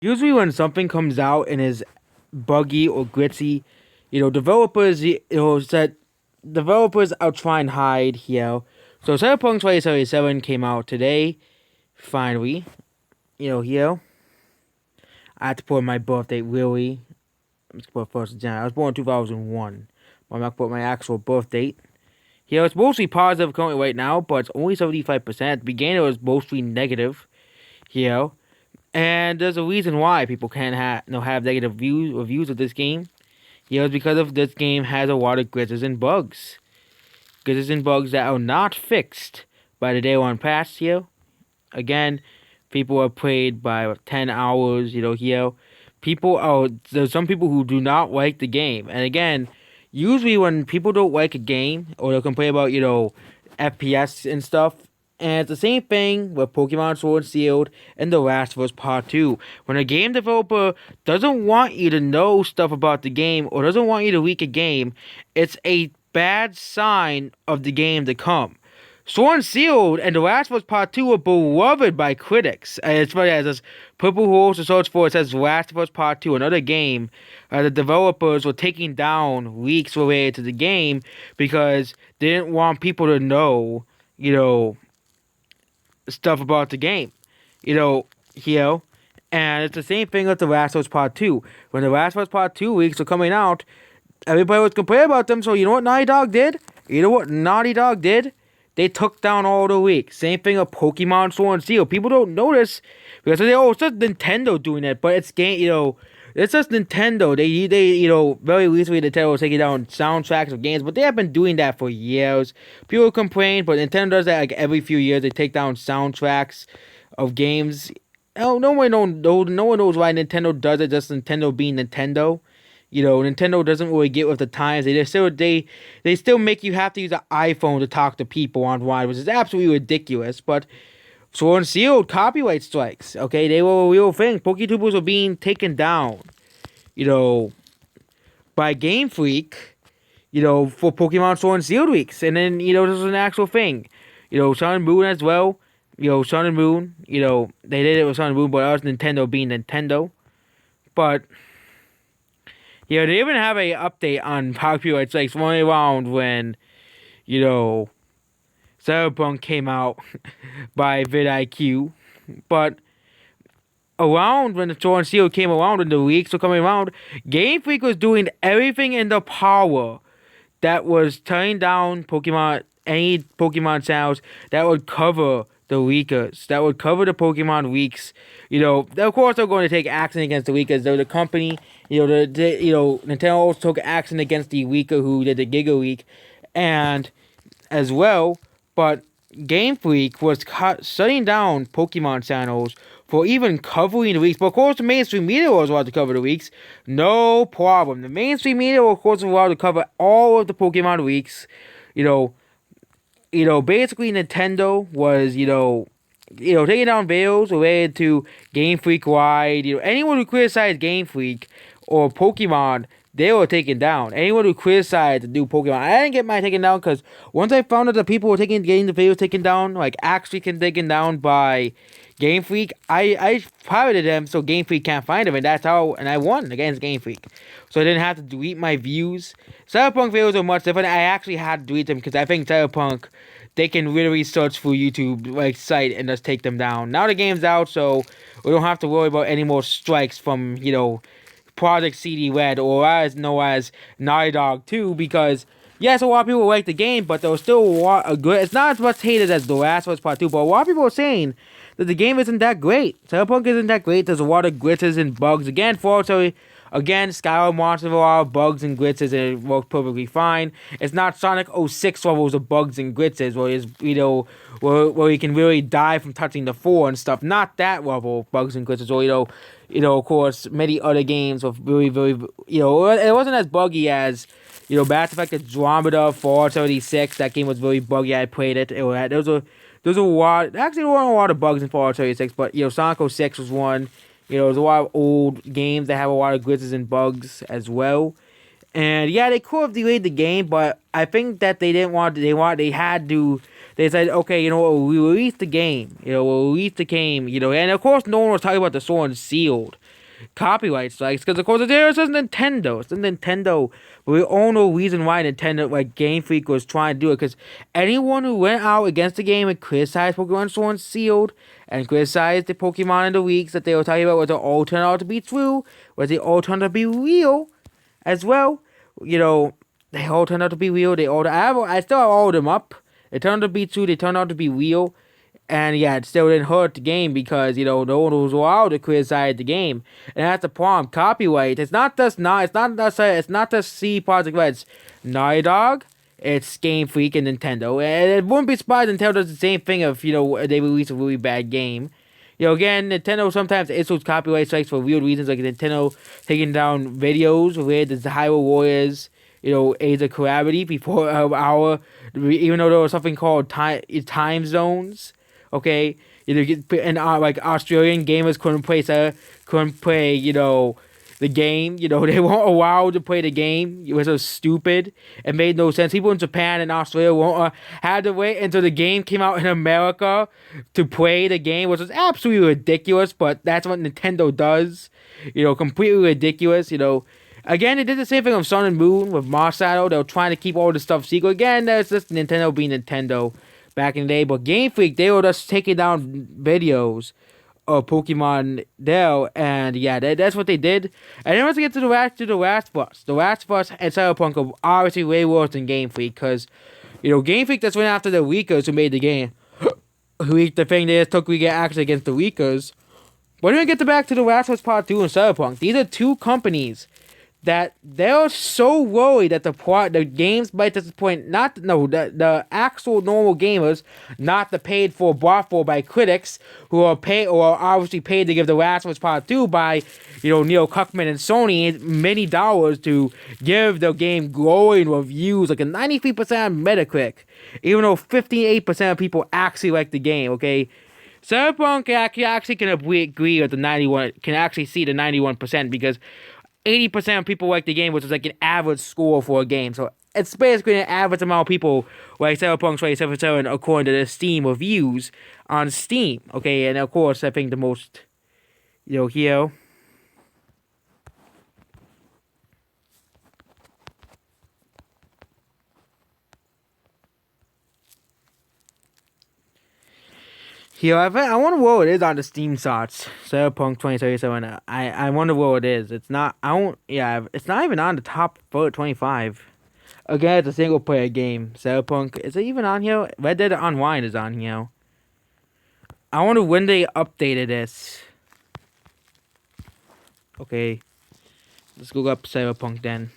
Usually when something comes out and is buggy or glitchy, developers, said developers out try and hide, So Cyberpunk 2077 came out today, finally. I had to put my birthday really. Let's put first of January. I was born in 2001. I'm not put my actual birth date. It's mostly positive currently right now, but it's only 75%. At the beginning, it was mostly negative. You know, and there's a reason why people can't have negative reviews of this game. It's because of this game has a lot of glitches and bugs. Glitches and bugs that are not fixed by the day one patch here. Again, people are played by 10 hours, there's some people who do not like the game. And again, usually when people don't like a game or they'll complain about, FPS and stuff, and it's the same thing with Pokemon Sword and Shield and The Last of Us Part 2. When a game developer doesn't want you to know stuff about the game or doesn't want you to leak a game, it's a bad sign of the game to come. Sword and Shield and The Last of Us Part 2 were beloved by critics. And it's funny, as this purple horse to search for, it says Last of Us Part 2, another game. The developers were taking down leaks related to the game because they didn't want people to know, stuff about the game, you know, and it's the same thing with The Last of Us Part 2. When The Last of Us Part 2 weeks were coming out, everybody was complaining about them, so you know what Naughty Dog did? They took down all the leaks. Same thing with Pokemon Sword and Shield. People don't notice because they say, oh, it's just Nintendo doing it, but it's it's just Nintendo. They very recently Nintendo was taking down soundtracks of games, but they have been doing that for years. People complain, but Nintendo does that like every few years. They take down soundtracks of games. No one knows why Nintendo does it. Just Nintendo being Nintendo. Nintendo doesn't really get with the times. They still make you have to use an iPhone to talk to people online, which is absolutely ridiculous. But Sword and Shield copyright strikes. Okay, they were a real thing. PokeTubers were being taken down, by Game Freak, for Pokemon Sword and Shield weeks. And then, this was an actual thing. Sun and Moon as well. Sun and Moon, they did it with Sun and Moon, but it was Nintendo being Nintendo. But they even have a update on copyright strikes running around when, Cyberpunk came out by vidIQ. But around when the Sword and Shield came around and the leaks were coming around, Game Freak was doing everything in the power that was turning down any Pokemon channels that would cover the leakers, that would cover the Pokemon leaks. Of course they're going to take action against the leakers. They're the company, Nintendo also took action against the leaker who did the Giga leak, and as well, but Game Freak was shutting down Pokemon channels for even covering the leaks. But of course, the mainstream media was allowed to cover the leaks. No problem. The mainstream media, of course, was allowed to cover all of the Pokemon leaks. Basically Nintendo was, taking down videos related to Game Freak wide. Anyone who criticized Game Freak or Pokemon, they were taken down. Anyone who criticized the new Pokemon, I didn't get mine taken down because once I found out that people were getting the videos taken down, like actually taken down by Game Freak, I pirated them so Game Freak can't find them, and I won against Game Freak. So I didn't have to delete my views. Cyberpunk videos are much different. I actually had to delete them because I think Cyberpunk, they can literally search for YouTube site and just take them down. Now the game's out, so we don't have to worry about any more strikes from, Project CD Red, or as known as Naughty Dog 2, because yes, a lot of people like the game, but there was still a lot of good. It's not as much hated as The Last of Us Part 2, but a lot of people are saying that the game isn't that great. Cyberpunk isn't that great. There's a lot of glitches and bugs. Again, Skyrim wants a lot of bugs and glitches, and it works perfectly fine. It's not Sonic 06 levels of bugs and glitches, where you can really die from touching the floor and stuff. Not that level of bugs and glitches, or of course, many other games with really, very, it wasn't as buggy as, Mass Effect Andromeda, Fallout 76. That game was very buggy. I played it. There was a lot. Actually, there weren't a lot of bugs in Fallout 76, but Sonic 06 was one. There's a lot of old games that have a lot of glitches and bugs as well. And yeah, they could have delayed the game, but I think that they didn't want. They had to. They said, okay, we released the game. We'll release the game. And of course, no one was talking about the Sword and Shield. copyright strikes because of course there is Nintendo. It's a Nintendo. But we all know reason why Nintendo, like Game Freak, was trying to do it because anyone who went out against the game and criticized Pokemon Sword and Shield and criticized the Pokemon in the leaks that they were talking about, whether all turned out to be true, whether they all turned out to be real as well. You know, they all turned out to be real. I still have all of them up. They turned out to be true. They turned out to be real. And yeah, it still didn't hurt the game because, no one was allowed to criticize the game. And that's the problem. Copyright. It's not just C Project Red's Naughty Dog. It's Game Freak and Nintendo. And it wouldn't be surprised Nintendo does the same thing if, they release a really bad game. Again, Nintendo sometimes issues copyright strikes for real reasons, like Nintendo taking down videos related to Hyrule Warriors, Age of Calamity before even though there was something called time zones. Okay, and like Australian gamers couldn't play, the game. They weren't allowed to play the game. It was so stupid. It made no sense. People in Japan and Australia had to wait until the game came out in America to play the game, which was absolutely ridiculous. But that's what Nintendo does. Completely ridiculous. Again, they did the same thing on Sun and Moon with Masato. They were trying to keep all this stuff secret. Again, that's just Nintendo being Nintendo back in the day. But Game Freak, they were just taking down videos of Pokemon there, and yeah, that's what they did. And then once we get to the Last of Us, The Last of Us and Cyberpunk are obviously way worse than Game Freak, because, Game Freak just went after the leakers who made the game. Who leaked the thing, they just took legal action against the leakers. But when we get back to The Last of Us Part 2 and Cyberpunk, these are two companies that they're so worried that the games might disappoint the actual normal gamers, not the paid for, bought for by critics who are paid or are obviously paid to give The Last of Us Part 2 by Neil Cuckman and Sony many dollars to give the game glowing reviews like a 93% on Metacritic, even though 58% of people actually like the game. Okay. Cyberpunk actually can agree with the 91, can actually see the 91% because 80% of people like the game, which is like an average score for a game. So it's basically an average amount of people like Cyberpunk 2077 according to the Steam reviews on Steam. Okay, and of course, I think the most, here. Here, I wonder what it is on the Steam charts. Cyberpunk 2077. I wonder what it is. It's not. It's not even on the top 25. Again, it's a single player game. Cyberpunk. Is it even on here? Red Dead Online is on here. I wonder when they updated this. Okay, let's go up Cyberpunk then.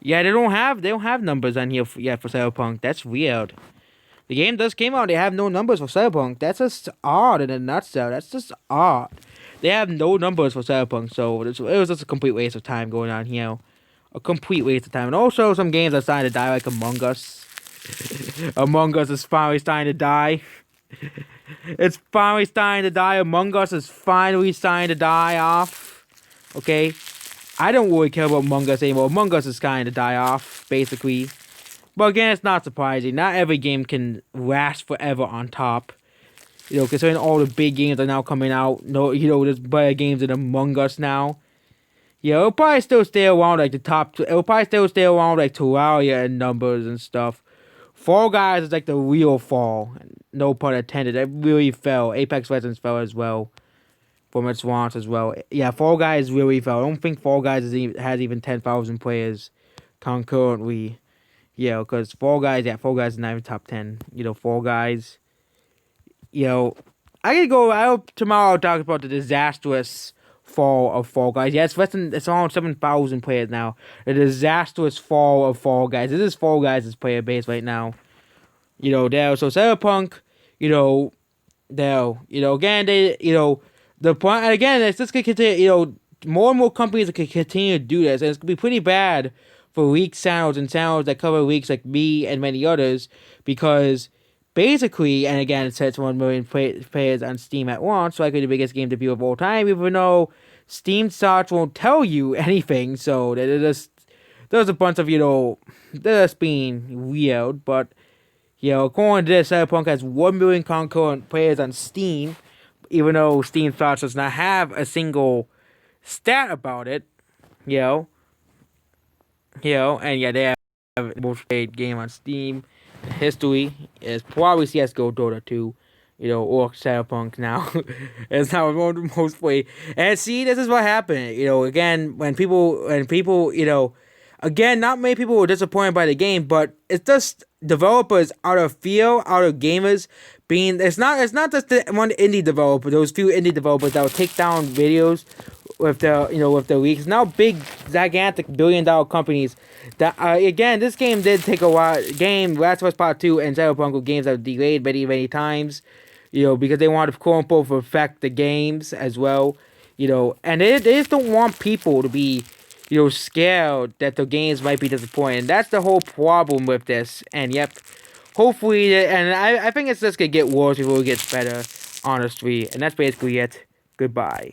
Yeah, they don't have numbers on here for Cyberpunk. That's weird. The game came out. They have no numbers for Cyberpunk. That's just odd in a nutshell. That's just odd. They have no numbers for Cyberpunk, so it was just a complete waste of time going on here. A complete waste of time. And also, some games are starting to die, like Among Us. Among Us is finally starting to die. It's finally starting to die. Among Us is finally starting to die off. Okay. I don't really care about Among Us anymore. Among Us is kind of die off, basically. But again, it's not surprising. Not every game can last forever on top. Considering all the big games are now coming out. There's better games than Among Us now. It'll probably still stay around like the top. It'll probably still stay around like Terraria and numbers and stuff. Fall Guys is like the real fall. No pun intended. It really fell. Apex Legends fell as well. From its launch as well. Yeah, Fall Guys really fell. I don't think Fall Guys has even 10,000 players concurrently. Yeah, because Fall Guys is not even top 10. Fall Guys. I could go. Tomorrow I'll talk about the disastrous fall of Fall Guys. Yeah, it's around 7,000 players now. The disastrous fall of Fall Guys. This is Fall Guys' player base right now. There. So Cyberpunk, there. Again, the point again, it's just gonna continue. More and more companies can continue to do this, and it's gonna be pretty bad for leak channels and channels that cover leaks like me and many others, because basically, and again, it says 1 million players on Steam at once, likely the biggest game debut of all time. Even though Steam charts won't tell you anything, so there's a bunch of they're just being weird. But according to this, Cyberpunk has 1 million concurrent players on Steam. even though Steam Thoughts does not have a single stat about it, you know, and yeah, they have the most played game on Steam. History is probably CS:GO, Dota 2, or Cyberpunk now. It's now the most played. And see, this is what happened. Again, again, not many people were disappointed by the game, but it's just developers out of fear, out of gamers being. It's not just the one indie developer, those few indie developers that will take down videos with the leaks. Now big, gigantic, billion-dollar companies that again, this game did take a while. Last of Us Part 2 and Cyberpunk were games that were delayed many times, because they wanted to quote unquote perfect the games as well, and they just don't want people to be scared that the games might be disappointing. That's the whole problem with this. And yep, hopefully, and I think it's just gonna get worse before it gets better, honestly. And that's basically it. Goodbye.